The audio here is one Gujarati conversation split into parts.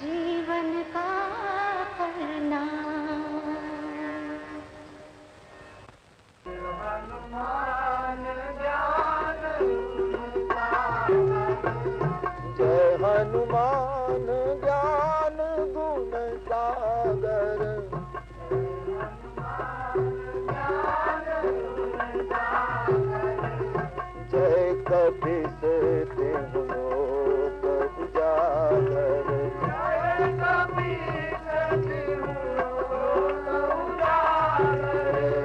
जीवन का करना। हनुमान ज्ञान जय हनुमान ज्ञान गुण सागर। जय कपीस तिहुँ लोक उजागर। जय कपीस तिहुँ लोक उजागर।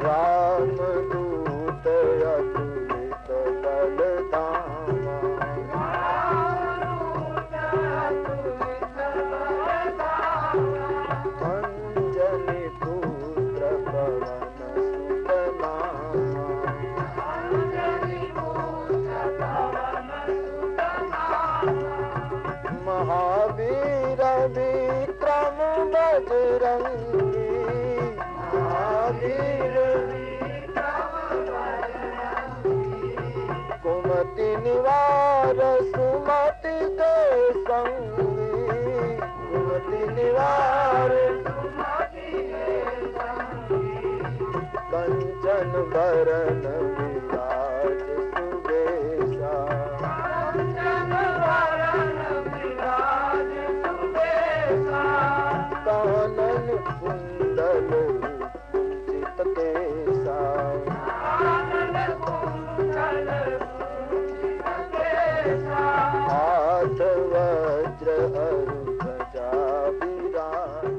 रामदूत अतुलित बल धामा। रामदूत अतुलित बल धामा। अंजनी पुत्र पवन सुत नामा। महावीर विक्रम बजरंगी। महावीर विक्रम बजरंगी। कुमति निवार सुमति के संगी। कुमति निवार सुमति के संगी। कंचन बरन विराज सुबेसा। कंचन बरन विराज सुबेसा। कानन कुंडल कुंचित केसा। कानन कुंडल कुंचित केसा। हाथ वज्र अरु ध्वजा विराजे।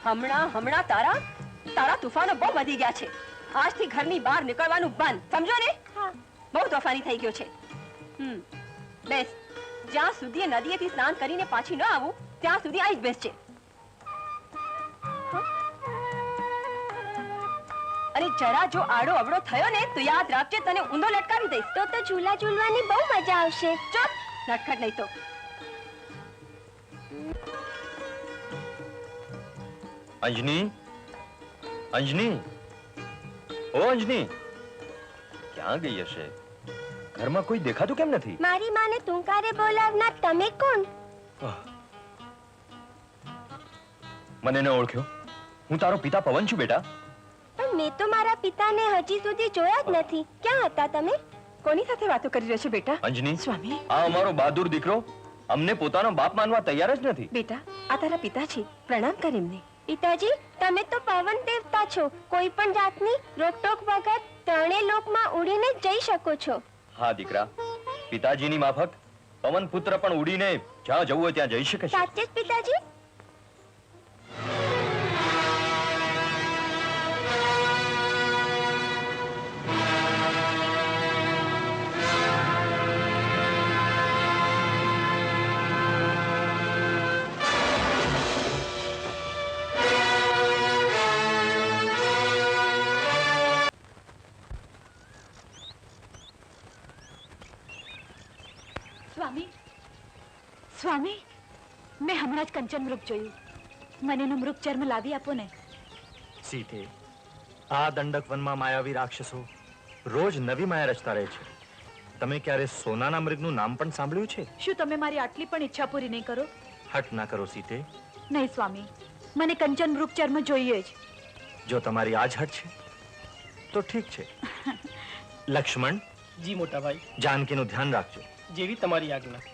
હમણાં તારા તુફાનો બહુ વધી ગયા છે. આજથી ઘરની બહાર નીકળવાનું બંધ, સમજો ને? બહુ તોફાની થઈ ગયો છે. બેસ, જ્યાં સુધી નદીએથી સ્નાન કરીને પાછી ન આવું ત્યાં સુધી આ જ બેસજે. અને જરા જો આડો અવડો થયો ને તો યાદ રાખજે, તને ઊંધો લટકાવી દઈશ. તો ઝૂલા ઝૂલવાની બહુ મજા આવશે. ચૂપ, નટખટ નહીં તો. अंजनी, अंजनी, ओ अंजनी, ક્યાં ગઈ હશે? ઘરમાં કોઈ દેખાતું કેમ નથી? મારી માને તુંકારે બોલાવનાર તમે કોણ? મને ન ઓળખ્યો? હું તારો પિતા પવન છું બેટા. પણ મેં તો મારા પિતાને હજી સુધી જોયા જ નથી. ક્યાં હતા તમે? કોની સાથે વાતો કરી રહ્યો છે બેટા? અંજની, સ્વામી, આ અમારો બહાદુર દીકરો અમને પોતાનો બાપ માનવા તૈયાર જ નથી. બેટા, આ તારા પિતા છે, પ્રણામ કર એમને. પિતાજી, તમે તો પવન દેવતા છો. કોઈ પણ જાતની રોકટોક વગર ત્રણેય લોકમાં ઉડીને જઈ શકો છો. હા દીકરા, પિતાજીની માફક પવન પુત્ર પણ ઉડીને જ્યાં જવું હોય ત્યાં જઈ શકે છે. સાચે જ પિતાજી? સ્વામી, મેં હમણાં જ કંચન મૃગ જોયું. મને એનું મૃગ ચર્મ લાવી આપો ને. સીતે, આ દંડક વનમાં માયાવી રાક્ષસો રોજ નવી માયા રચતા રહે છે. તમે ક્યારે સોનાના મૃગનું નામ પણ સાંભળ્યું છે? શું તમે મારી આટલી પણ ઈચ્છા પૂરી નહીં કરો? હટ ના કરો સીતે. નહીં સ્વામી, મને કંચન મૃગ ચર્મ જોઈએ જ. જો તમારી આજ હટ છે તો ઠીક છે. લક્ષ્મણ. જી મોટા ભાઈ. જાનકીનું ધ્યાન રાખજો. જેવી તમારી આજ્ઞા.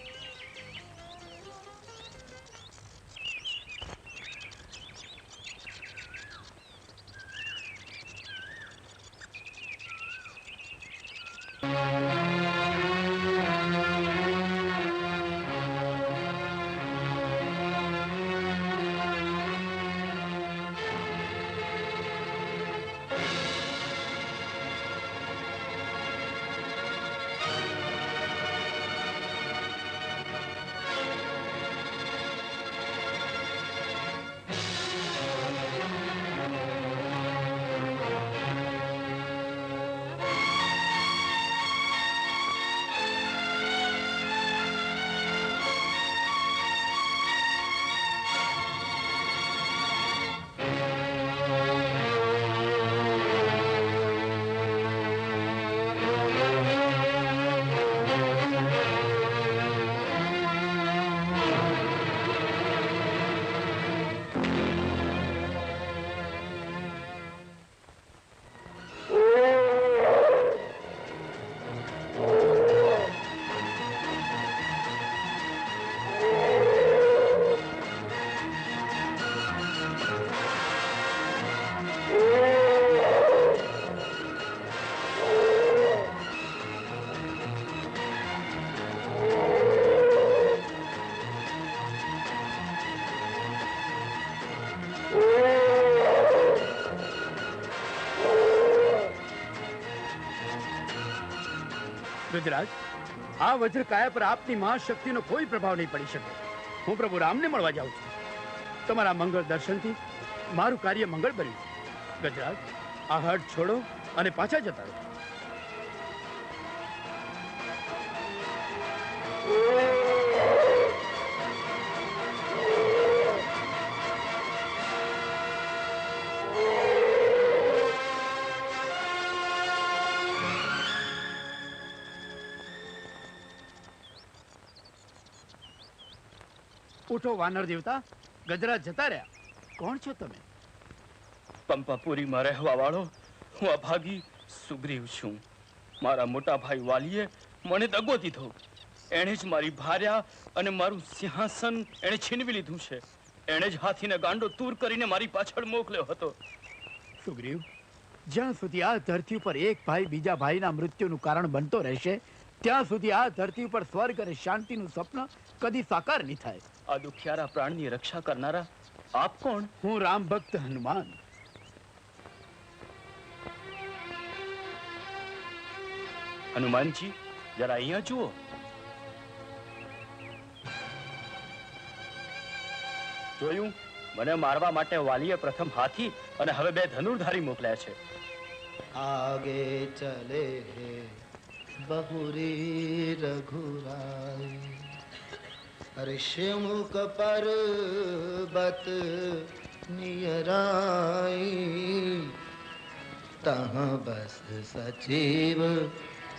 ગજરાજ, આ વજ્રકાયા પર આપની મહાશક્તિનો કોઈ પ્રભાવ નહીં પડી શકે. હું પ્રભુ રામને મળવા જાઉં છું. તમારા મંગળ દર્શનથી મારું કાર્ય મંગળ બન્યું. ગજરાજ, આ હઠ છોડો અને પાછા જતા રહો. ઉઠો વાનર દેવતા, ગજરાજ જતા રહ્યા. કોણ છો તમે? પંપાપુરીમાં રહેવા વાળો હું અભાગી સુગ્રીવ છું. મારા મોટા ભાઈ વાલીએ મને દગો દીધો. એણે જ મારી ભાર્યા અને મારું સિંહાસન એણે છીનવી લીધું છે. એણે જ હાથીને ગાંડો તૂર કરીને મારી પાછળ મોકલ્યો હતો. સુગ્રીવ, જ્યાં સુધી આ ધરતી ઉપર એક ભાઈ બીજા ભાઈના મૃત્યુનું કારણ બનતો રહેશે, ત્યાં સુધી આ ધરતી ઉપર સ્વર્ગ અને શાંતિનું સ્વપ્ન કદી સાકાર નહીં થાય. આ દુખિયારા પ્રાણની રક્ષા કરનારા આપ કોણ? હું રામ ભક્ત હનુમાન. હનુમાનજી, જરા અહીંયા જુઓ. જોયું, મને મારવા માટે વાલીએ પ્રથમ હાથી અને હવે 2 ધનુર્ધારી મોકલ્યા છે. आगे चले बहुरी रघुराई ऋषिमुख पर्वत नियराई तह बस सचिव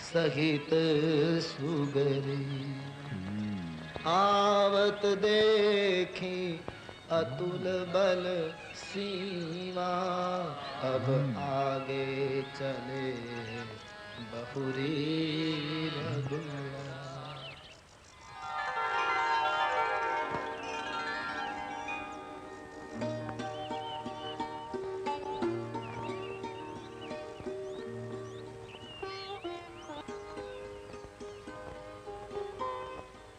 सहित सुगरी आवत देखी अतुल बल सीमा अब आगे चले बहुरी रघुरा.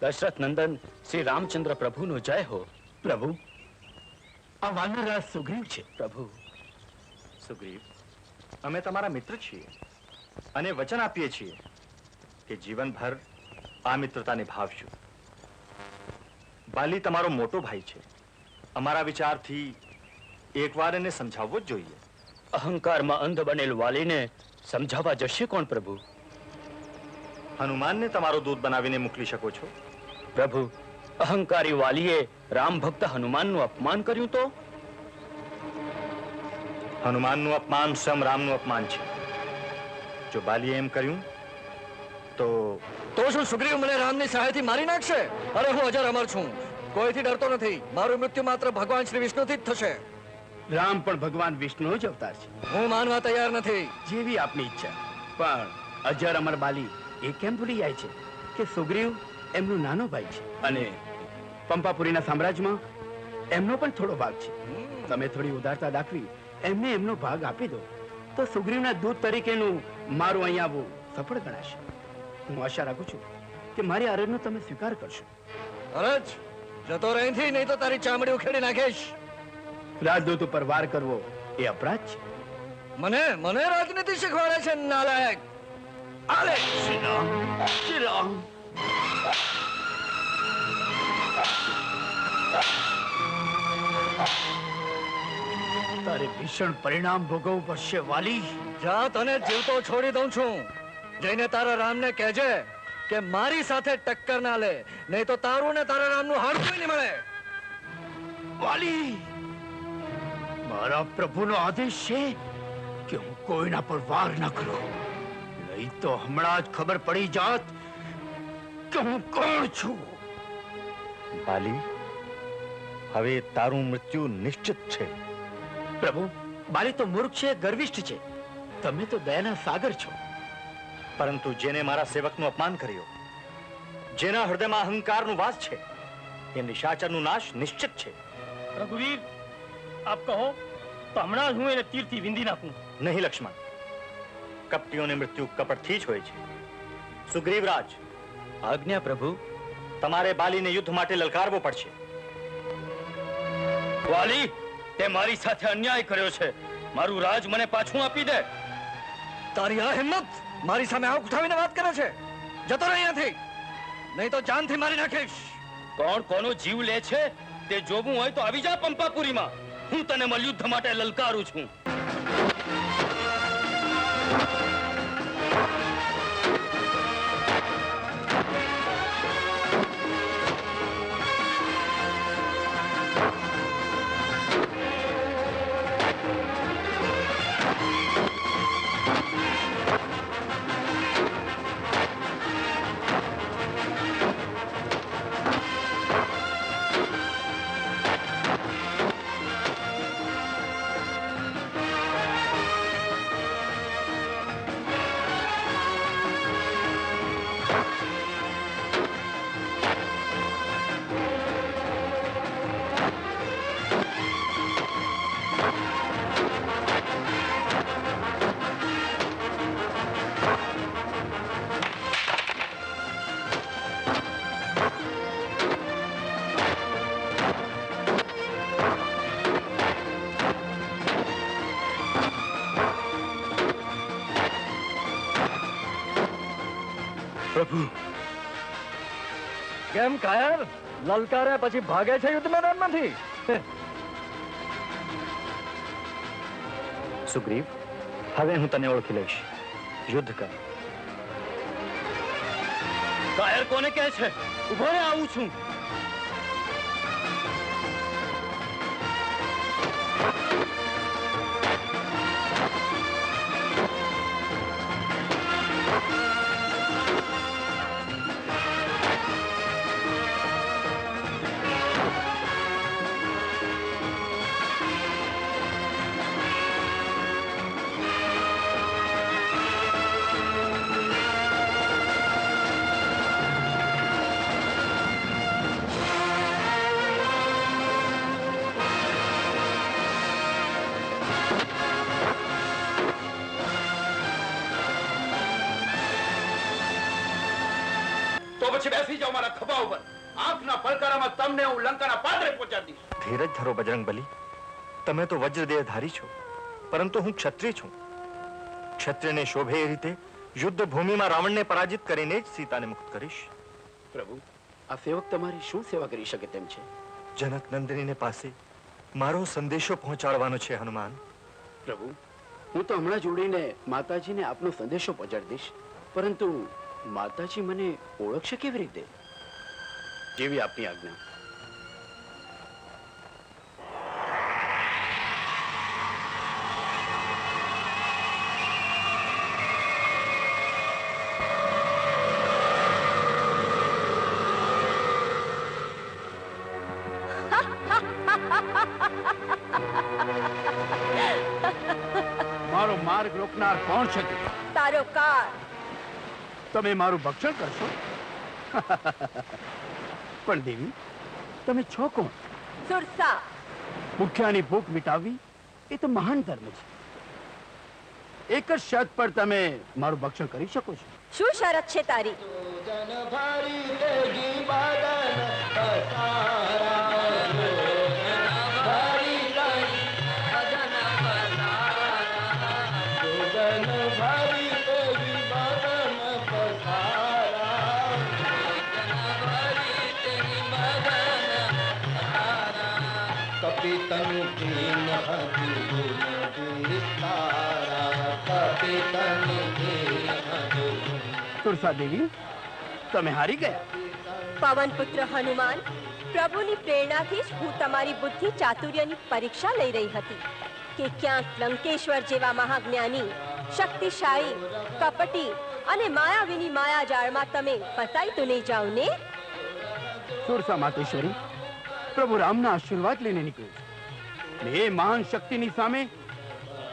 દશરથ નંદન શ્રી રામચંદ્ર પ્રભુનો જય હો. પ્રભુ, આ વાનરરાજ સુગ્રીવ છે. પ્રભુ, સુગ્રીવ, અમે તમારા મિત્ર છીએ અને વચન આપીએ છીએ કે જીવનભર આ મિત્રતા નિભાવશું. બાલી તમારો મોટો ભાઈ છે. અમારા વિચારથી એકવાર એને સમજાવવો જ જોઈએ. અહંકારમાં અંધ બનેલ વાલીને સમજાવવા જશે કોણ? પ્રભુ, હનુમાનને તમારો દૂત બનાવીને મોકલી શકો છો. પ્રભુ, અહંકારી વાલીએ રામ ભક્ત હનુમાનનું અપમાન કર્યું તો? હનુમાનનું અપમાન સ્વયં રામનું અપમાન છે. જો બાલીએ એમ કર્યું તો શું સુગ્રીવ મને રામની સહાયથી મારી નાખશે? અરે, હું અજર અમર છું, કોઈથી ડરતો નથી. મારું મૃત્યુ માત્ર ભગવાન શ્રી વિષ્ણુથી જ થશે. રામ પણ ભગવાન વિષ્ણુનો જ અવતાર છે. હું માનવા તૈયાર નથી. જેવી આપની ઈચ્છા. પણ અજર અમર બાલી એ કેમ ભૂલી જાય છે કે સુગ્રીવ એમનો નાનો ભાઈ છે અને પંપાપુરીના સામ્રાજ્યમાં એમનો પણ થોડો ભાગ છે. તમે થોડી ઉદારતા દાખવી એમને એમનો ભાગ આપી દો તો સુગ્રીવના દૂત તરીકેનું મારું અહીંયા આવવું સફળ ગણાશે. હું આશા રાખું છું કે મારી અરજનો તમે સ્વીકાર કરશો. અરજ, જતો રહેથી, નહીં તો તારી ચામડી ઉખેડી નાખીશ. રાજદૂત ઉપર વાર કરવો એ અપરાધ છે. મને રાજનીતિ શીખવાડે છે, નાલાયક. આલે શ્રી રામ, શ્રી રામ. તારે ભીષણ પરિણામ ભોગવવું પડશે વાલી. જા, તને જીવતો છોડી દઉં છું. જઈને તારા રામને કહેજે કે મારી સાથે ટક્કર ના લે, નહીં તો તારું ને તારા રામનું હાડકું નહીં મળે. વાલી, મારા પ્રભુનો આદેશ છે કે હું કોઈના પર વાર ન કરું, નહીં તો હમણાં જ ખબર પડી જાત કે હું કોણ છું. બાલી, હવે તારું મૃત્યુ નિશ્ચિત છે. પ્રભુ, બાલી તો મૂર્ખ છે, ગર્વિષ્ઠ છે. તમે તો દયાના સાગર છો. પરંતુ જેને મારા સેવકનું અપમાન કર્યું, જેના હૃદયમાં અહંકારનું વાસ છે, એ નિશાચરનું નાશ નિશ્ચિત છે. રઘુવીર, આપ કહો તો હમણાં જ હું એને તીરથી વિંધી નાખું. નહીં લક્ષ્મણ, કપટીઓને મૃત્યુ કપટથી જ હોય છે. સુગ્રીવરાજ, આજ્ઞા પ્રભુ. તમારે બાલીને યુદ્ધ માટે લલકારવો પડશે. વાલી, તે મારી સાથે અન્યાય કર્યો છે. મારું રાજ મને પાછું આપી દે. તારી આ હિંમત! મારી સામે આંખ ઉઠાવીને વાત કરે છે. જતો રહે અહીંયાથી, નહીં તો જાનથી મારી નાખીશ. કોણ કોનો જીવ લે છે તે જોવું હોય તો આવી જા પંપાપુરીમાં. હું તને મલયુદ્ધ માટે લલકારું છું. પ્રભુ, કેમ કાયર? લલકારે પછી ભાગે છે યુદ્ધ મેદાનમાંથી. સુગ્રીવ, હવે હું તને ઓળખી લઈશ. યુદ્ધ કર. કાયર કોને કહે છે? ઉભો રે, આવું છું. તો પછી બેસી જાઓ મારા ખભા ઉપર. આંખના પલકારામાં તમને હું લંકાના પાદરે પહોંચાડી દઈશ. ધીરજ ધરો બજરંગબલી. તમે તો વજ્રદેહધારી છો, પરંતુ હું ક્ષત્રિય છું. ક્ષત્રિયને શોભે એ રીતે યુદ્ધ ભૂમિમાં રાવણને પરાજિત કરીને જ સીતાને મુક્ત કરીશ. પ્રભુ, આ સેવક તમારી શું સેવા કરી શકે તેમ છે? જનક નંદનીને પાસે મારો સંદેશો પહોંચાડવાનો છે હનુમાન. પ્રભુ, હું તો હમણાં જ ઉડીને માતાજીને આપનો સંદેશો પહોંચાડી દઈશ, પરંતુ માતાજી મને ઓળખશે કેવી રીતે? જેવી આપની આજ્ઞા. મારો માર્ગ રોકનાર કોણ છે? તારો કાર. તમે મારું ભક્ષણ કરશો? પણ દેવી, તમે છો કોણ? સુરસા. મુખ્યાની ભૂખ મિટાવવી એ તો મહાન ધર્મ છે. એક જ શરત પર તમે મારું ભક્ષણ કરી શકો છો. શું શરત છે તારી? જન ભરી લેગી બદન પસારા, ભરી લઈ બદન પસારા, જન ભરી લેગી બદન પસારા, જન ભરી તેની બદન પસારા, કપી તનુ कीन हजू गुण विस्तारा, कपी तनु कीन हजू. तुरसा देवी, તમે હારી ગયા. પવન પુત્ર હનુમાન, પ્રભુની પ્રેરણાથી જ હું તમારી બુદ્ધિ ચાતુર્યની પરીક્ષા લઈ રહી હતી કે ક્યાંક લંકેશ્વર જેવા મહાજ્ઞાની, શક્તિશાળી, કપટી અને માયાવીની માયાજાળમાં તમે ફસાઈ તો નહીં જાઓ ને? સુરસા માતેશ્વરી, પ્રભુ રામના આશીર્વાદ લઈને નીકળ્યો છું. એ મહાન શક્તિની સામે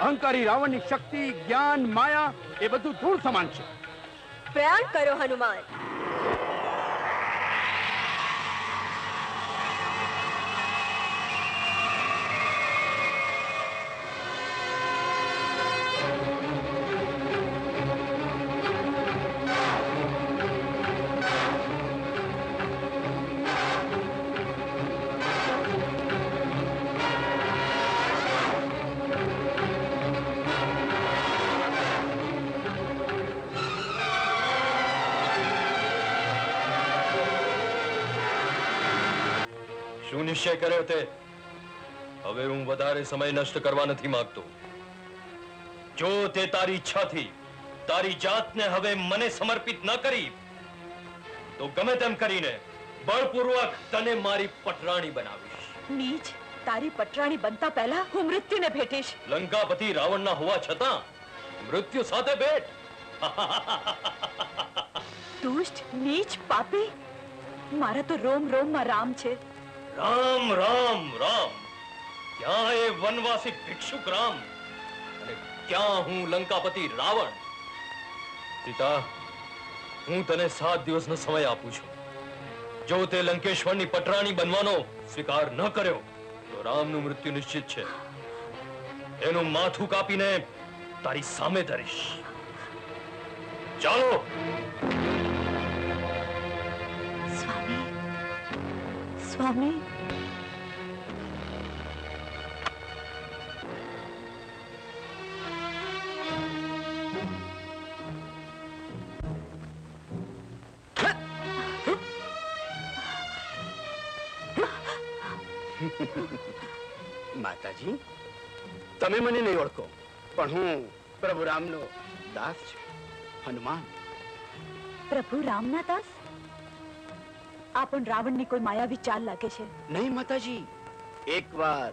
અહંકારી રાવણની શક્તિ, જ્ઞાન, માયા એ બધું ધૂળ સમાન છે. પ્રયાણ કરો હનુમાન. શું નિશ્ચય કર્યો તે? હવે હું વધારે સમય નષ્ટ કરવા નથી માંગતો. જો તે તારી ઈચ્છાથી તારી જાતને હવે મને સમર્પિત ન કરી તો ગમે તેમ કરીને બળપૂર્વક તને મારી પટરાણી બનાવીશ. નીચ, તારી પટરાણી બનતા પહેલા હું મૃત્યુને ભેટીશ. લંકાપતિ રાવણના હોવા છતાં મૃત્યુ સાથે ભેટ? દુષ્ટ, નીચ, પાપી. મારા તો રોમ રોમમાં રામ છે. રામ રામ રામ. ત્યાં એ વનવાસી ભિક્ષુક રામ અને ત્યાં હું લંકાપતિ રાવણ. સીતા, હું તને 7 દિવસનો સમય આપું છું. જો તે લંકેશ્વરની પટરાણી બનવાનો સ્વીકાર ન કર્યો તો રામનું મૃત્યુ નિશ્ચિત છે. એનું માથું કાપીને તારી સામે ધરીશ. ચાલો. સ્વામી, સ્વામી. માતાજી, તમે મને નહીં ઓળખો, પણ હું પ્રભુ રામનો દાસ છું, હનુમાન. પ્રભુ રામના દાસ? આ પણ રાવણની કોઈ માયાવી ચાલ લાગે છે. નહીં માતાજી, એકવાર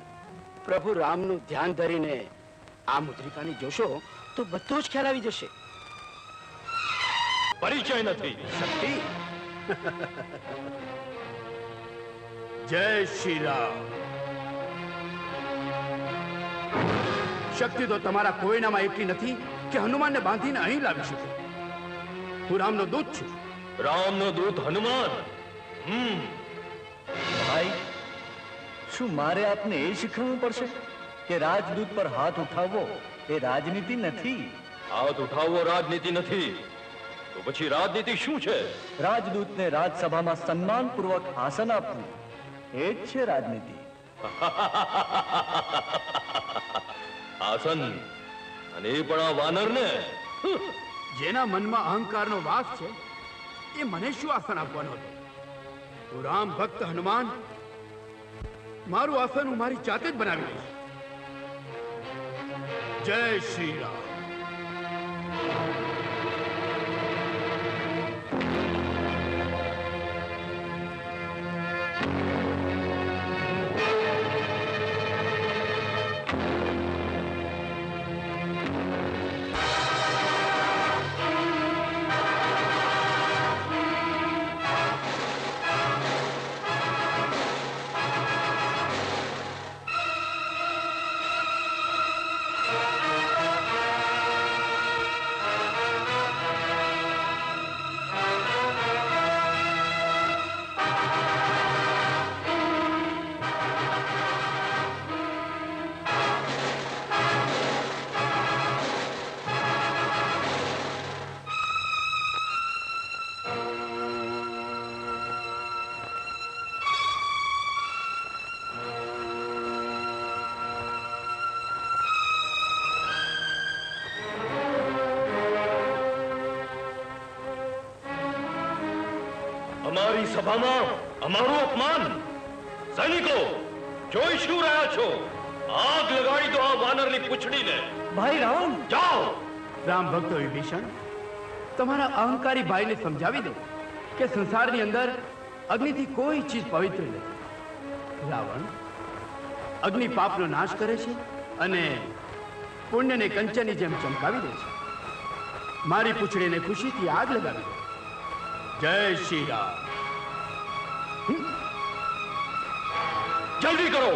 પ્રભુ રામનું ધ્યાન ધરીને આ મુદ્રિકાને જોશો તો બધો જ ખ્યાલ આવી જશે. પરિચય નથી. શક્તિ. જય શ્રી રામ. શક્તિ તો તમારા કોઈનામાં એટલી નથી કે હનુમાનને બાંધીને અહીં લાવી શકે. હું રામનો દૂત છું. રામનો દૂત હનુમાન? ભાઈ, શું મારે આપને એ શીખવવું પડશે કે રાજદૂત પર હાથ ઉઠાવવો એ રાજનીતિ નથી? હાથ ઉઠાવવો રાજનીતિ નથી તો પછી રાજનીતિ શું છે? રાજદૂતને રાજસભામાં સન્માનપૂર્વક આસન આપવું એ જ છે રાજનીતિ. આસન? અને એ પણ આ વાનરને? જેના મનમાં અહંકારનો વાસ છે એ મને શું આસન આપવાનો હતો? હું રામ ભક્ત હનુમાન મારું આસન હું મારી જાતે જ બનાવી લઈશ. જય શ્રી રામ. અમારી સભામાં અમારું અપમાન! સૈનિકો, જોઈ શું રહ્યા છો? આગ લગાડી દો આ વાનરની પૂંછડીને. ભાઈ રામ, જાઓ. રામ ભક્તો વિભીષણ, તમારા અહંકારી ભાઈને સમજાવી દો કે સંસારની અંદર અગ્નિથી કોઈ ચીજ પવિત્ર નથી. રાવણ અગ્નિ પાપનો નાશ કરે છે અને પુણ્યને કંચનની જેમ ચમકાવી દે છે. મારી પૂંછડીને ખુશીથી આગ લગાવી દો. જય શ્રી રામ. જલ્દી કરો.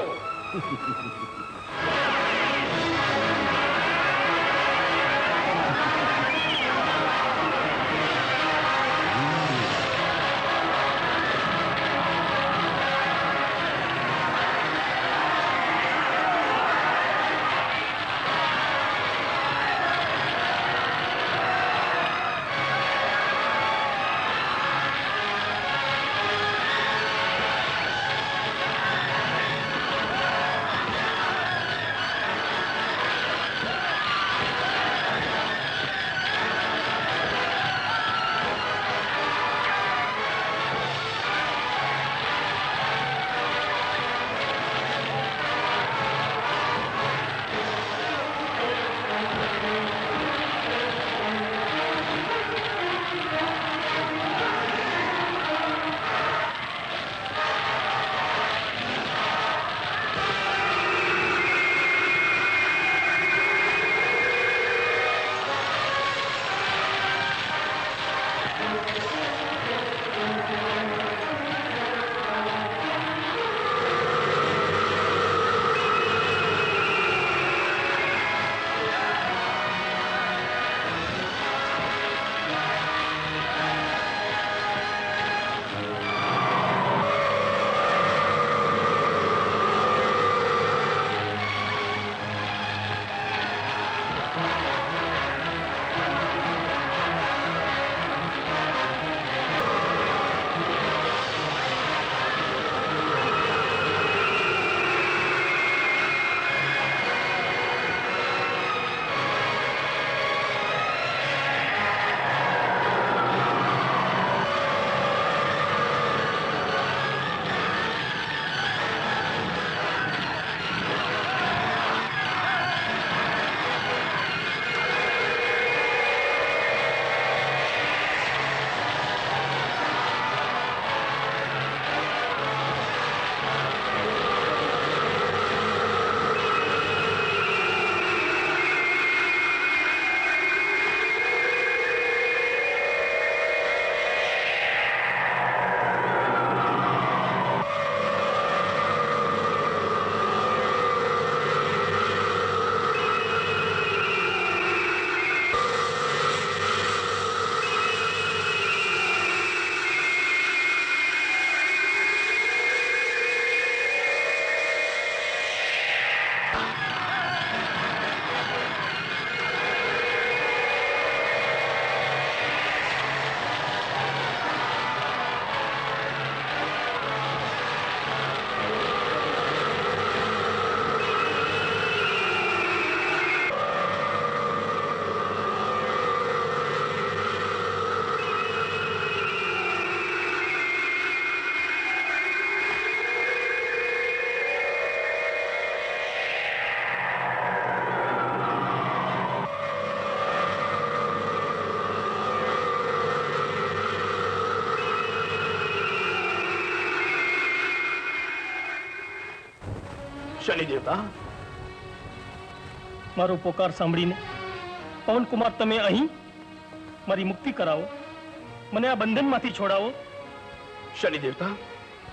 શનિ દેવતા, મારો પોકાર સાંભળીને પવનકુમાર તમે અહીં મારી મુક્તિ કરાવો, મને આ બંધનમાંથી છોડાવો. શનિ દેવતા,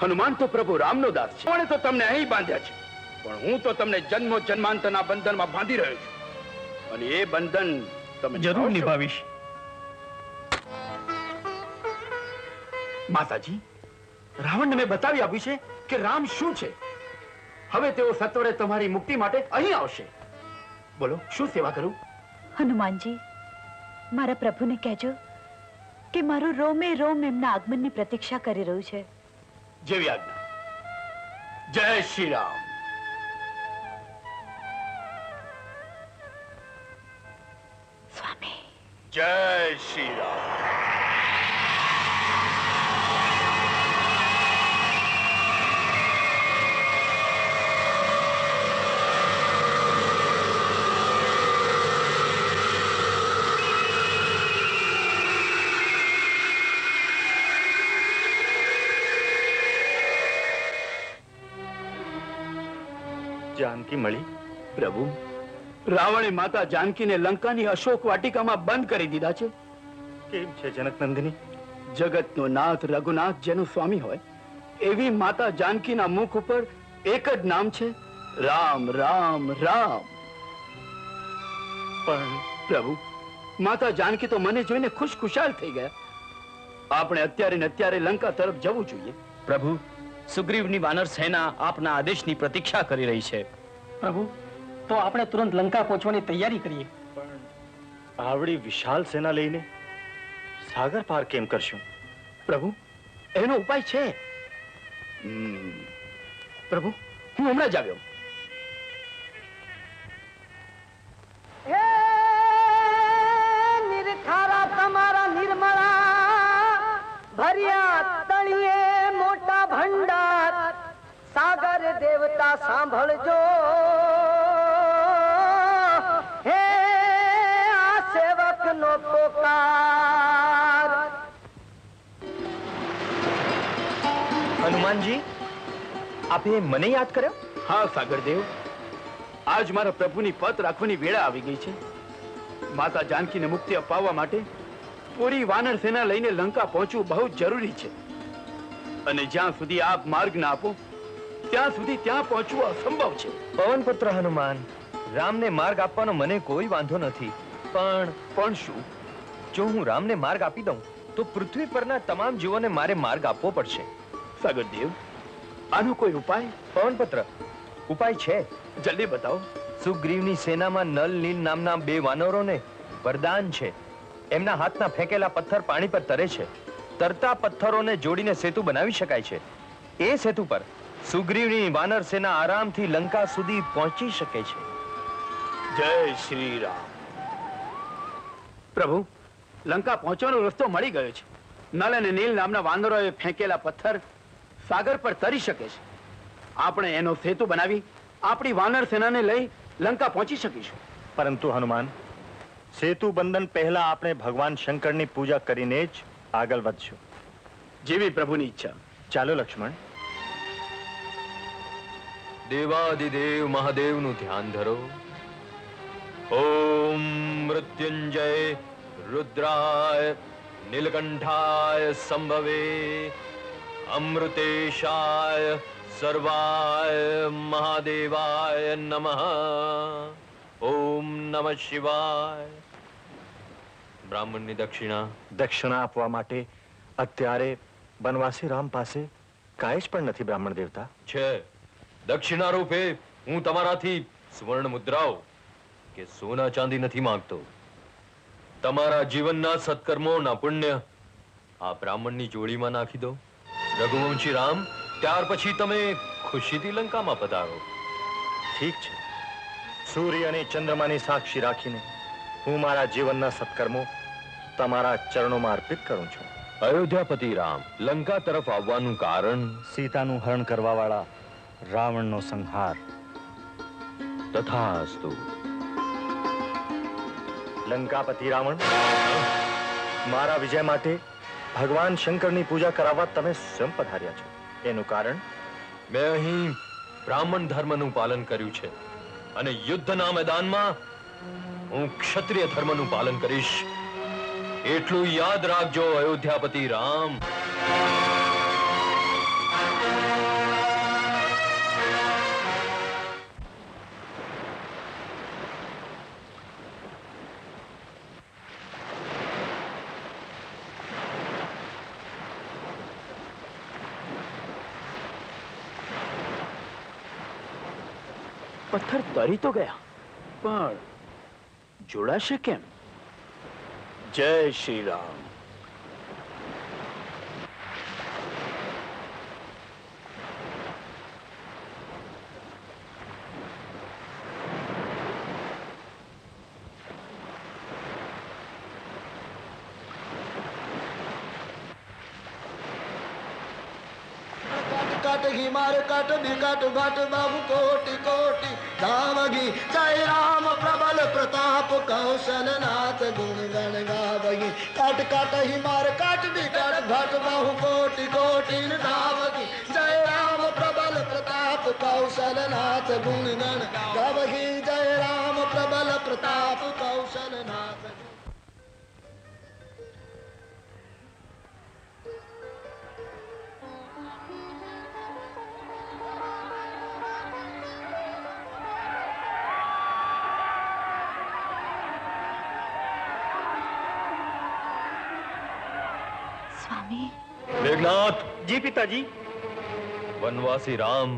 હનુમાન તો પ્રભુ રામનો દાસ છે. કોણે તો તમને અહીં બાંધ્યા છે, પણ હું તો તમને જન્મો જન્માંતરના બંધનમાં બાંધી રહ્યો છું, અને એ બંધન તમે જરૂર નિભાવીશ. માતાજી, રાવણને મેં બતાવી આપ્યું છે કે રામ શું છે. હવે તેઓ સત્વરે તમારી મુક્તિ માટે અહીં આવશે. બોલો, શું સેવા કરું? હનુમાનજી, મારા પ્રભુને કહેજો કે મારું રોમે રોમ એમના આગમનની પ્રતીક્ષા કરી રહ્યું છે. જેવી આજ્ઞા. જય શ્રી રામ. સ્વામી, જય શ્રી રામ. જાનકી મળી? પ્રભુ, રાવણે માતા જાનકીને લંકાની અશોક વાટિકામાં બંધ કરી દીધા છે. કેમ છે જનક નંદિની? જગતનો નાથ રઘુનાથ જેનું સ્વામી હોય એવી માતા જાનકીના મુખ ઉપર એક જ નામ છે, રામ રામ રામ. પણ પ્રભુ, માતા જાનકી તો મને જોઈને ખુશખુશાલ થઈ ગયા. આપણે અત્યારે ને અત્યારે લંકા તરફ જવું જોઈએ. પ્રભુ, સુગ્રીવની વાનર સેના આપના આદેશની પ્રતીક્ષા કરી રહી છે. પ્રભુ, તો આપણે તુરંત લંકા પહોંચવાની તૈયારી કરીએ. પણ આવડી વિશાળ સેના લઈને સાગર પાર કેમ કરશું? પ્રભુ, એનો ઉપાય છે. પ્રભુ, હું હમણાં જ આવ્યો. નિર્ખારા તમારા નિર્મળા ભર્યા તળિયે મોટા ભંડાર, સાગર દેવતા સાંભળજો, હે આ સેવકનો પોકાર. હનુમાનજી, આપે મને યાદ કર્યો? હા સાગરદેવ, આજ મારા પ્રભુની પત રાખવાની વેળા આવી ગઈ છે. માતા જાનકીને મુક્તિ અપાવવા માટે પૂરી વાનર સેના લઈને લંકા પહોંચવું બહુ જરૂરી છે, અને જ્યાં સુધી આપ માર્ગ ના આપો ત્યાં સુધી ત્યાં પહોંચવું અસંભવ છે. પવનપુત્ર હનુમાન, રામને માર્ગ આપવાનો મને કોઈ વાંધો નથી, પણ શું? જો હું રામને માર્ગ આપી દઉં તો પૃથ્વી પરના તમામ જીવોને મારે માર્ગ આપવો પડશે. સાગરદેવ, આનો કોઈ ઉપાય? પવનપુત્ર, ઉપાય છે. જલ્દી બતાવો. સુગ્રીવની સેનામાં નલ નીલ નામના બે વાનરોને વરદાન છે. એમના હાથના ફેંકેલા પથ્થર પાણી પર તરે છે. તરતા પથ્થરોને જોડીને સેતુ બનાવી શકાય છે. એ સેતુ પર સુગ્રીવની વાનર સેના આરામથી લંકા સુધી પહોંચી શકે છે. જય શ્રી રામ. પ્રભુ, લંકા પહોંચવાનો રસ્તો મળી ગયો છે. નલ અને નીલ નામના વાનરોએ ફેંકેલા પથ્થર સાગર પર તરી શકે છે. આપણે એનો સેતુ બનાવી આપણી વાનર સેનાને લઈ લંકા પહોંચી શકીશું. પરંતુ હનુમાન, સેતુ બંધન પહેલા આપણે ભગવાન શંકરની પૂજા કરીને જ આગળ વધશું. જેવી પ્રભુની ઈચ્છા. ચાલો લક્ષ્મણ. દેવાદિદેવ મહાદેવનું ધ્યાન ધરો. ઓમ મૃત્યુંજય રુદ્રાય નીલકંઠાય સંભવે અમૃતેશાય સર્વાય મહાદેવાય નમઃ. ઓમ નમઃ શિવાય. બ્રાહ્મણની દક્ષિણા. દક્ષિણા આપવા માટે અત્યારે વનવાસી રામ પાસે કાંઈ જ પણ નથી. બ્રાહ્મણ દેવતા છે. દક્ષિણા રૂપે હું તમારાથી સુવર્ણ મુદ્રાઓ કે સોના ચાંદી નથી માંગતો. તમારા જીવનના સત્કર્મોના પુણ્ય આ બ્રાહ્મણની જોડીમાં નાખી દો. રઘુવંશી રામ, ત્યાર પછી તમે ખુશીથી લંકામાં પધારો. ઠીક છે. સૂર્ય અને ચંદ્રમાની સાક્ષી રાખીને હું મારા જીવનના સત્કર્મો તમારા ચરણોમાં અર્પિત કરું છું. અયોધ્યાપતિ રામ, લંકા તરફ આવવાનું કારણ? સીતાનું હરણ કરવા વાળા રાવણનો સંહાર. તથાસ્તુ. લંકાપતિ રાવણ, મારા વિજય માટે ભગવાન શંકરની પૂજા કરાવવા તમે સ્વયં પધાર્યા છો. એનું કારણ? મેં અહીં બ્રાહ્મણ ધર્મનું પાલન કર્યું છે અને યુદ્ધના મેદાનમાં હું ક્ષત્રિય ધર્મનું પાલન કરીશ. એટલું યાદ રાખજો અયોધ્યાપતિ રામ. પથ્થર તરી તો ગયા, પણ જોડાશે કેમ? જય શ્રી રામ. काट ही मार काट भी काट भाट बाबू कोटि कोटि धावगी जय राम प्रबल प्रताप कौशल नाथ गुण गण गावगी काट काट ही मार काट भी काट भाट बाहु कोटि कोटि धावगी जय राम प्रबल प्रताप कौशल नाथ गुण गण गावगी जय राम प्रबल प्रताप कौशल नाथ. સ્વામી. મેઘનાથ, જી પિતાજી. વનવાસી રામ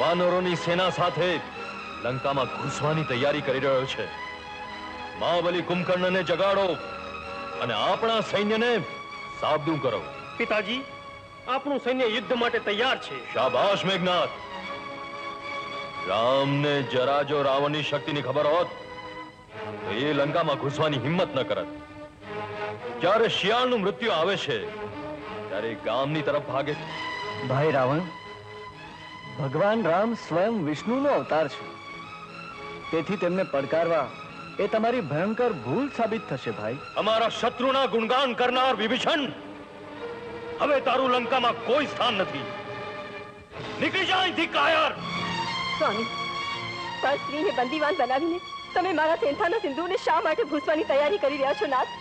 વાનરોની સેના સાથે લંકામાં ઘૂસવાની તૈયારી કરી રહ્યો છે. મહાબલી કુંભકર્ણને જગાડો અને આપણા સૈન્યને સાબદું કરો. પિતાજી, આપણું સૈન્ય યુદ્ધ માટે તૈયાર છે. શાબાશ મેઘનાથ. રામને જરા જો રાવણની શક્તિની ખબર હોત તો એ લંકામાં ઘૂસવાની હિંમત ન કરત. જ્યારે શિયાળનું મૃત્યુ આવે છે ત્યારે ગામની તરફ ભાગે છે. ભાઈ રાવણ, ભગવાન રામ સ્વયં વિષ્ણુનો અવતાર છે, તેથી તેમને પડકારવા એ તમારી ભયંકર ભૂલ સાબિત થશે. ભાઈ, અમારા શત્રુના ગુણગાન કરનાર વિભીષણ, હવે તારું લંકામાં કોઈ સ્થાન નથી. નીકળી જા અહીંથી કાયર. સ્વામી, પર સ્ત્રીને બંદીવાન બનાવીને તમે મારા સેંથાના સિંદૂરને શા માટે ભૂસવાની તૈયારી કરી રહ્યા છો નાથ?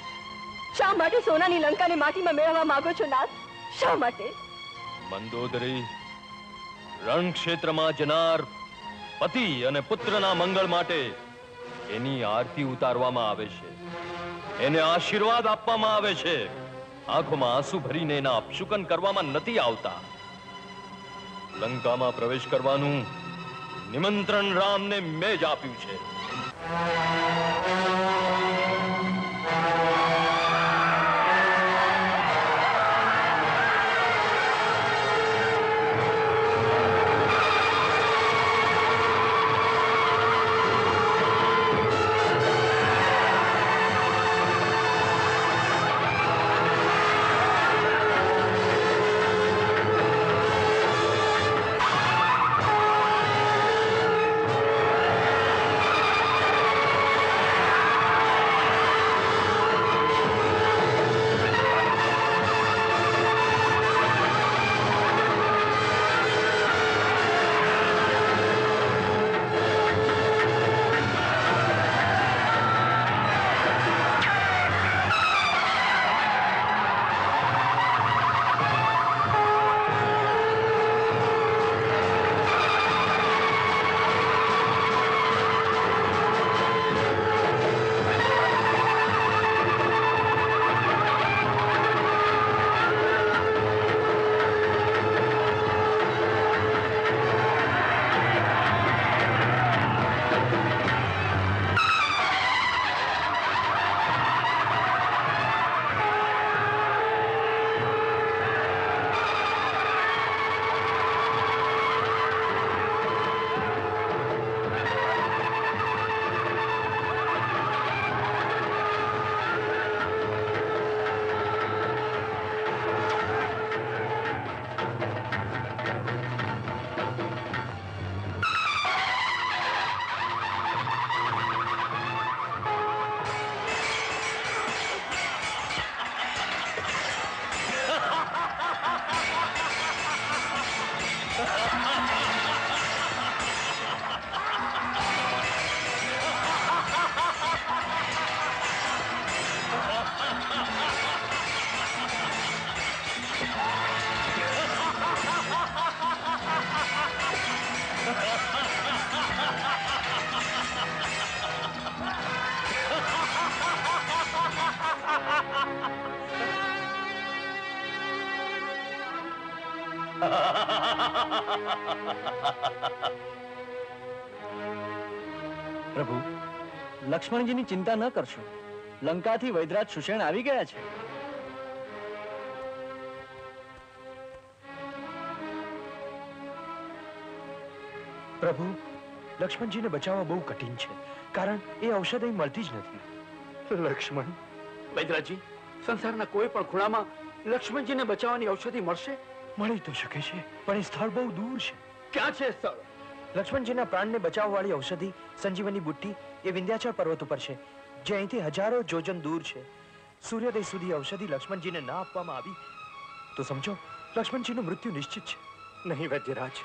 શા માટે સોનાની લંકાને માટીમાં મેળવવા માંગો છો નાથ? શા માટે? મંદોદરી, રણક્ષેત્રમાં જનાર પતિ અને પુત્રના મંગળ માટે એની આરતી ઉતારવામાં આવે છે, એને આશીર્વાદ આપવામાં આવે છે. આંખોમાં આંસુ ભરીને એના અપશુકન કરવામાં નથી આવતા. લંકામાં પ્રવેશ કરવાનું નિમંત્રણ રામને મેં જ આપ્યું છે. પ્રભુ, લક્ષ્મણજીની ચિંતા ન કરશો. લંકાથી વૈદરાજ સુષેણ આવી ગયા છે. પ્રભુ, લક્ષ્મણજીને બચાવવા બહુ કઠિન છે, કારણ એ ઔષધ અહીં મળતી જ નથી. લક્ષ્મણ, વૈદરાજી, સંસારના કોઈ પણ ખૂણામાં લક્ષ્મણજીને બચાવવાની ઔષધિ મળશે? મળી તો શકે છે, પણ એ સ્થળ બહુ દૂર છે. ક્યાં છે સ્થળ? લક્ષ્મણજીના પ્રાણને બચાવવાવાળી ઔષધિ સંજીવની બુટ્ટી એ વિંધ્યાચળ પર્વત ઉપર છે, જે અહીંથી હજારો જોજન દૂર છે. સૂર્યોદય સુધી ઔષધિ લક્ષ્મણજીને ના આપવામાં આવી તો સમજો લક્ષ્મણજીનું મૃત્યુ નિશ્ચિત છે. નહીં વૈદ્યરાજ,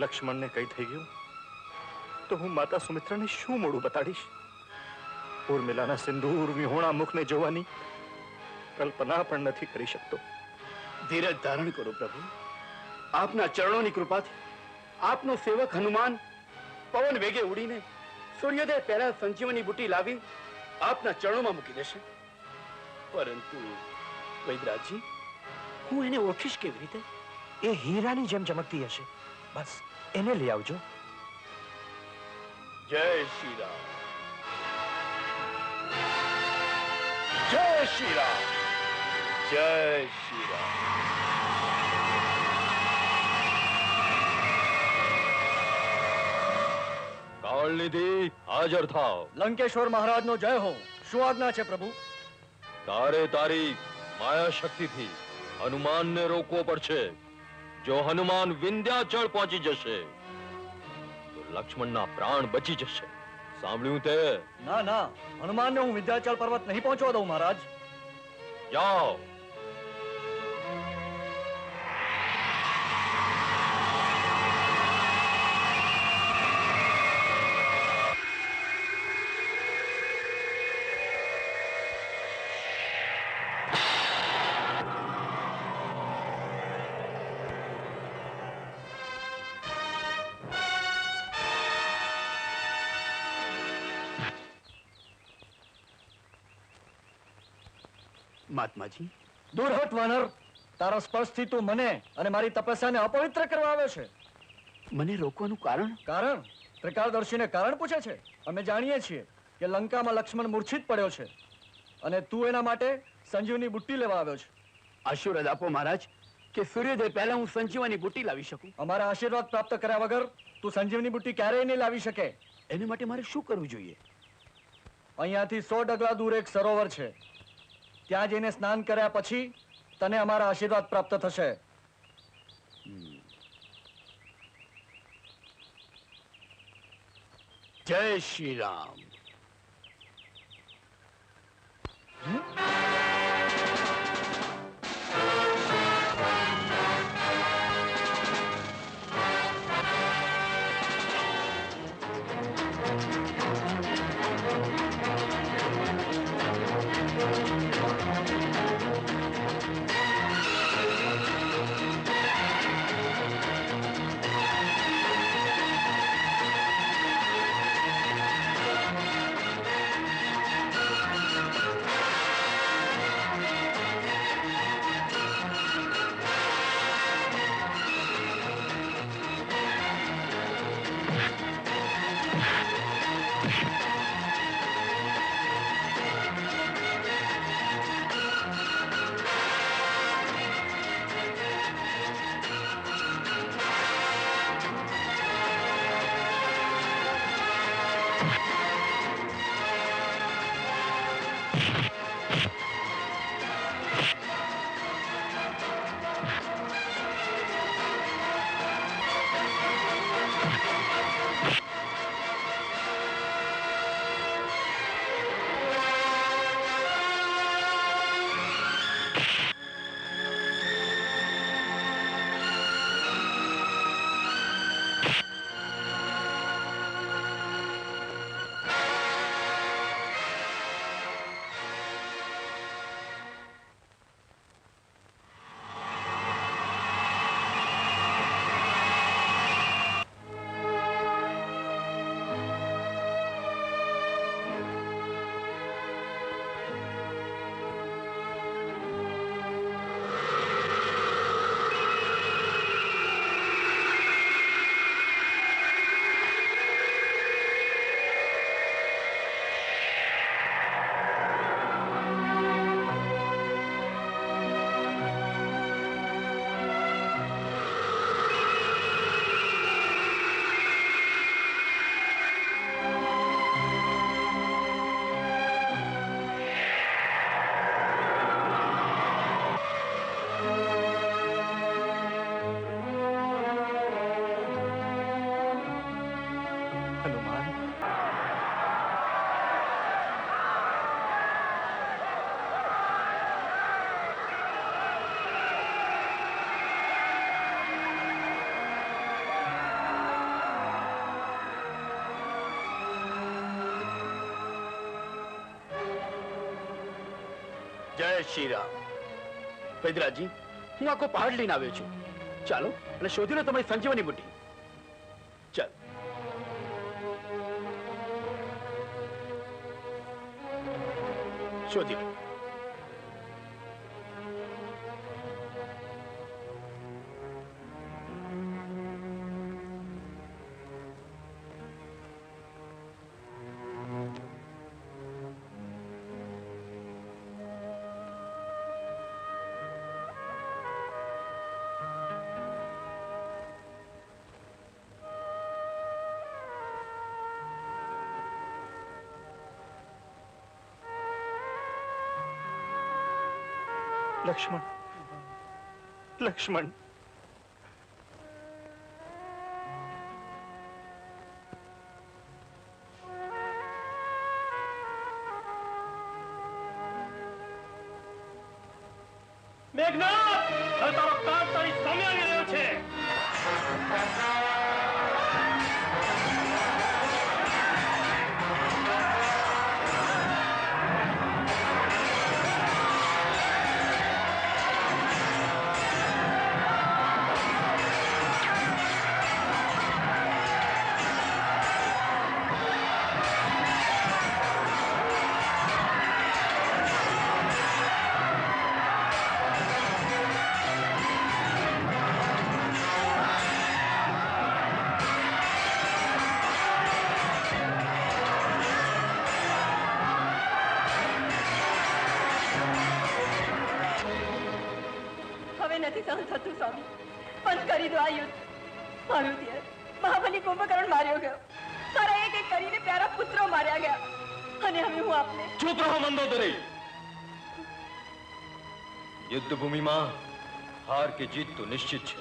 લક્ષ્મણને કઈ થઈ ગયું તો હું માતા સુમિત્રાને શું મોડું બતાડીશ? ઉર્મિલાના સિંદૂર વિહોણા મુખને જોવાની કલ્પના પણ નથી કરી શકતો. ધીરજ ધારણ કરો પ્રભુ. આપના ચરણોની કૃપાથી આપનો સેવક હનુમાન પવન વેગે ઉડીને સૂર્યોદય પહેલા સંજીવની બુટી લાવી આપના ચરણોમાં મૂકી દેશે. પરંતુ વૈદરાજી, હું એને ઓળખીશ કેવી રીતે? એ હીરાની જેમ ચમકતી હશે. બસ એને લઈ આવજો. જય શ્રી રામ. જય શ્રી રામ. જય શ્રી રામ. કાળનિધિ, હાજર થાવ. લંકેશ્વર મહારાજનો જય હો. શું આજ્ઞા છે પ્રભુ? તારે તારી માયા શક્તિથી હનુમાનને રોકવો પડશે. જો હનુમાન વિંધ્યાચળ પહોંચી જશે તો લક્ષ્મણના પ્રાણ બચી જશે. સાંભળ્યું તે? ના ના, હનુમાનને હું વિંધ્યાચળ પર્વત નહીં પહોંચવા દઉં મહારાજ. જાઓ. મહાત્માજી, દૂર હટ વાનર. તારા સ્પર્શથી તું મને અને મારી તપસ્યાને અપવિત્ર કરવા આવ્યો છે. મને રોકવાનું કારણ? કારણ? ત્રિકાળદર્શીને કારણ પૂછે છે. અમે જાણીએ છીએ કે લંકામાં લક્ષ્મણ મૂર્છિત પડ્યો છે અને તું એના માટે સંજીવની બુટ્ટી લેવા આવ્યો છે. આશીર્વાદ આપો મહારાજ કે સૂર્યોદય પહેલા હું સંજીવની બુટ્ટી લાવી શકું. અમારા આશીર્વાદ પ્રાપ્ત કર્યા વગર તું સંજીવની બુટ્ટી ક્યારેય નહીં લાવી શકે. એને માટે મારે શું કરવું જોઈએ? અહીંયાથી 100 ડગલા દૂર એક સરોવર છે. ત્યાં જઈને સ્નાન કર્યા પછી તને અમારા આશીર્વાદ પ્રાપ્ત થશે. જય શ્રી રામ. શ્રી રામ. વૈદ્યરાજજી, હું આખો પહાડ લઈને આવ્યો છું. ચાલો અને શોધી લો તમારી સંજીવની બુટ્ટી. ચાલ. શોધી લો. લક્ષ્મણ, લક્ષ્મણ, મેઘનાથ, હવે તારો કાળ તારી સામે આવી રહ્યો છે. હવે નથી સહન થતું સ્વામી. બંધ કરી દો આ યુદ્ધ. મારું દિયર મહાબલી કુંભકર્ણ માર્યો ગયો. તારા એક એક કરીને પ્યારા પુત્રો માર્યા ગયા. અને હવે હું આપને ચૂપ રહો મંદોદરી. યુદ્ધ ભૂમિમાં હાર કે જીત તો નિશ્ચિત છે.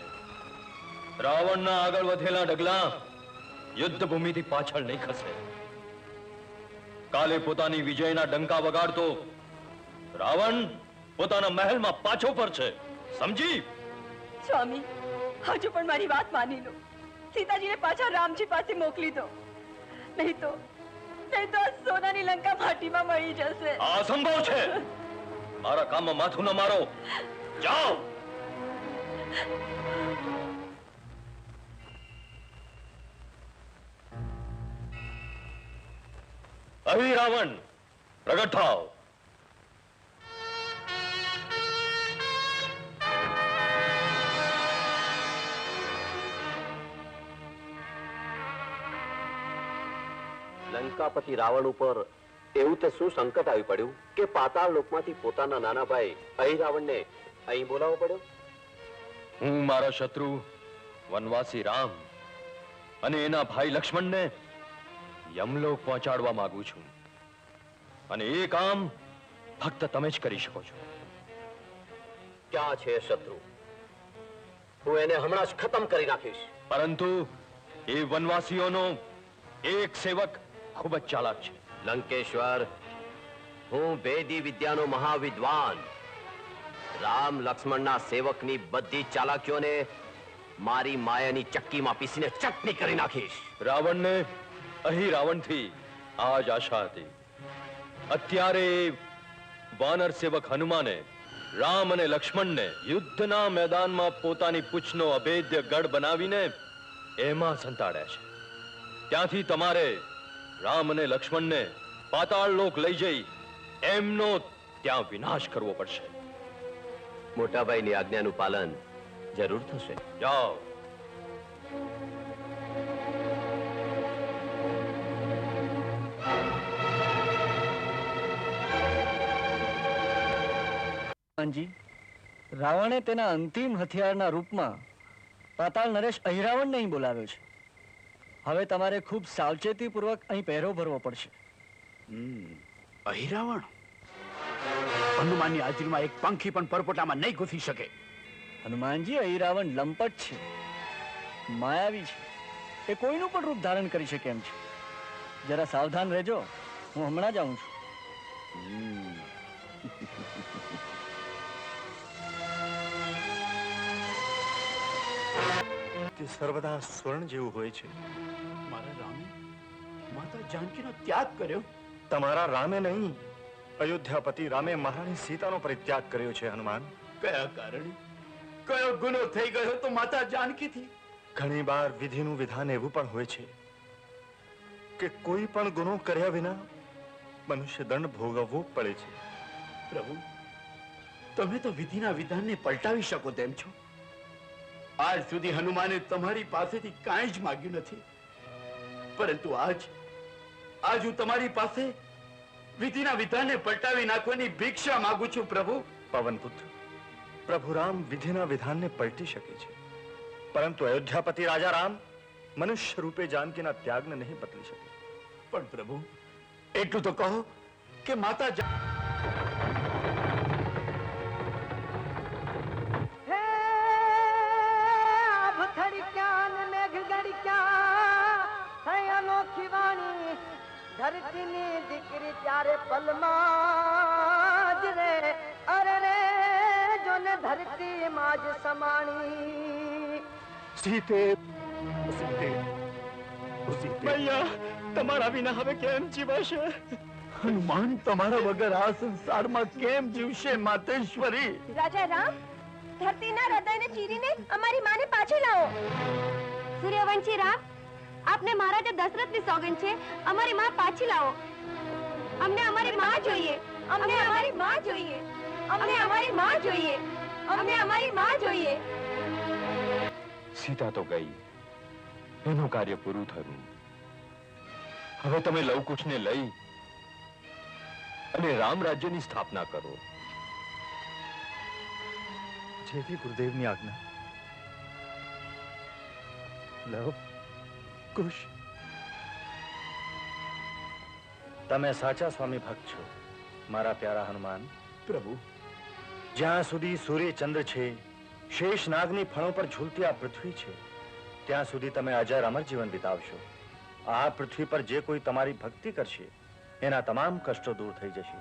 રાવણના આગળ વધેલા ડગલા યુદ્ધ ભૂમિથી પાછળ નહીં ખસે. કાલે પોતાની વિજયના ડંકા વગાડતો રાવણ પોતાના મહેલમાં પાછો ફરશે. સમજી? સ્વામી, હજુ પણ મારી વાત માની લો. સીતાજીને પાછા રામજી પાસે મોકલી દો. નહીં તો આ સોનાની લંકા માટીમાં મળી જશે. આ અસંભવ છે. મારા કામમાં માથું ન મારો. જાઓ. અહીં રાવણ પ્રગટ થાવ. લંકાપતિ રાવણ ઉપર એવું તે શું સંકટ આવી પડ્યું કે પાતાળ લોકમાંથી પોતાના નાના ભાઈ અહીં રાવણને અહીં બોલાવવો પડ્યો? હું મારા શત્રુ વનવાસી રામ અને એના ભાઈ લક્ષ્મણને યમલોક પહોંચાડવા માંગુ છું. અને એ કામ ફક્ત તમે જ કરી શકો છો. ક્યાં છે શત્રુ? હું એને હમણાં જ ખતમ કરી નાખીશ. પરંતુ એ વનવાસીઓનો એક સેવક ખૂબ જ ચાલાક છે. લંકેશ્વર, હું વેદી વિદ્યાનો મહાવિદ્વાન રામ લક્ષ્મણના સેવકની બધી ચાલાકીઓને મારી માયાની ચક્કીમાં પીસીને ચટણી કરી નાખીશ. રાવણને અહીં રાવણથી આ જ આશા હતી. અત્યારે વાનર સેવક હનુમાને રામ અને લક્ષ્મણને યુદ્ધના મેદાનમાં પોતાની પૂંછનો અભેદ્ય ગઢ બનાવીને એમાં સંતાડ્યા છે. ત્યાંથી તમારે રામ અને લક્ષ્મણને પાતાળ લોક લઈ જઈ એમનો ત્યાં વિનાશ કરવો પડશે. મોટાભાઈની આજ્ઞાનું પાલન જરૂર થશે. જાઓ. હનુમાનજી, રાવણે તેના અંતિમ હથિયારના રૂપમાં પાતાળ નરેશ અહિરાવણને અહીં બોલાવ્યો છે. હવે તમારે ખૂબ સાવચેતીપૂર્વક અહીં પહેરો ભરવો પડશે. અહિરાવણ હનુમાનની હાજરીમાં એક પંખી પણ પરપોટામાં નહીં ઘૂસી શકે. હનુમાનજી, અહિરાવણ લંપટ છે, માયાવી છે. એ કોઈનું પણ રૂપ ધારણ કરી શકે એમ છે. જરા સાવધાન રહેજો. હું હમણાં જ આવું છું. તે સર્વદા સ્વર્ણ જેવું હોય છે. મારા રામે માતા જાનકીનો ત્યાગ કર્યો. તમારા રામે નહીં, અયોધ્યાપતિ રામે મહારાણી સીતાનો પરિત્યાગ કર્યો છે હનુમાન. કયા કારણે? કયો ગુનો થઈ ગયો તો માતા જાનકીથી? ઘણી વાર વિધિનું વિધાન એવું પણ હોય છે કે કોઈ પણ ગુનો કર્યા વિના મનુષ્ય દંડ ભોગવવો પડે છે. પ્રભુ, તમે તો વિધિના વિધાનને પલટાવી શકો તેમ છો. આજ સુધી હનુમાને તમારી પાસેથી કાંઈ જ માંગ્યું નથી, પરંતુ આજ હું તમારી પાસે વિધિના વિધાનને પલટાવી નાખવાની ભિક્ષા માંગુ છું. પ્રભુ, પવનપુત્ર, પ્રભુ રામ વિધિના વિધાનને પલટી શકે છે, પરંતુ અયોધ્યાપતિ રાજા રામ મનુષ્ય રૂપે જાનકીના ત્યાગને નહીં બદલી શકે. પણ પ્રભુ, એટલું તો કહો કે માતા અનોખી વાણી ધરતીની દીકરી ત્યારે પલમાં જ રે, અરે રે જોને ધરતી માં જ સમાણી. સીતે ભૈયા, તમારા વિના હવે કેમ જીવાશે? હનુમાન, તમારા વગર આ સંસારમાં કેમ જીવશે માતેશ્વરી? રાજા રામ, ધરતીના હૃદયને ચીરીને અમારી માને પાછી લાવો. સૂર્યવંશી રામ, આપને મહારાજા દશરથની સોગંદ છે, અમારી માં પાછી લાવો. અમને અમારી માં જોઈએ, અમને અમારી માં જોઈએ, અમને અમારી માં જોઈએ, અમને અમારી માં જોઈએ. સીતા તો ગઈ, એનું કાર્ય પૂરું થયું. હવે તમે લવકુશને લઈ અને રામ રાજ્યની સ્થાપના કરો. જેથી ગુરુદેવની આજ્ઞા. લવ કુશ, તમે સાચા સ્વામી ભક્ત છો મારા પ્યારા હનુમાન. પ્રભુ, જ્યાં સુધી સૂર્ય ચંદ્ર છે, શેષ નાગની ફણો પર ઝૂલતી આ પૃથ્વી છે, ત્યાં સુધી તમે અજર અમર જીવન વિતાવશો. આ પૃથ્વી પર જે કોઈ તમારી ભક્તિ કરશે એના તમામ કષ્ટો દૂર થઈ જશે.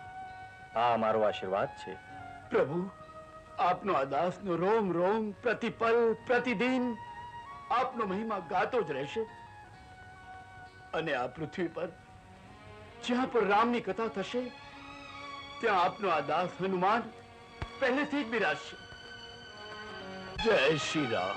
આ મારો આશીર્વાદ છે. પ્રભુ, આપનો આ દાસનો રોમ રોમ પ્રતિપલ પ્રતિદિન આપનો મહિમા ગાતો જ રહેશે. અને આ પૃથ્વી પર જ્યાં પણ રામની કથા થશે ત્યાં આપનો આ દાસ હનુમાન પહેલેથી જ બિરાજશે. જય શ્રી રામ.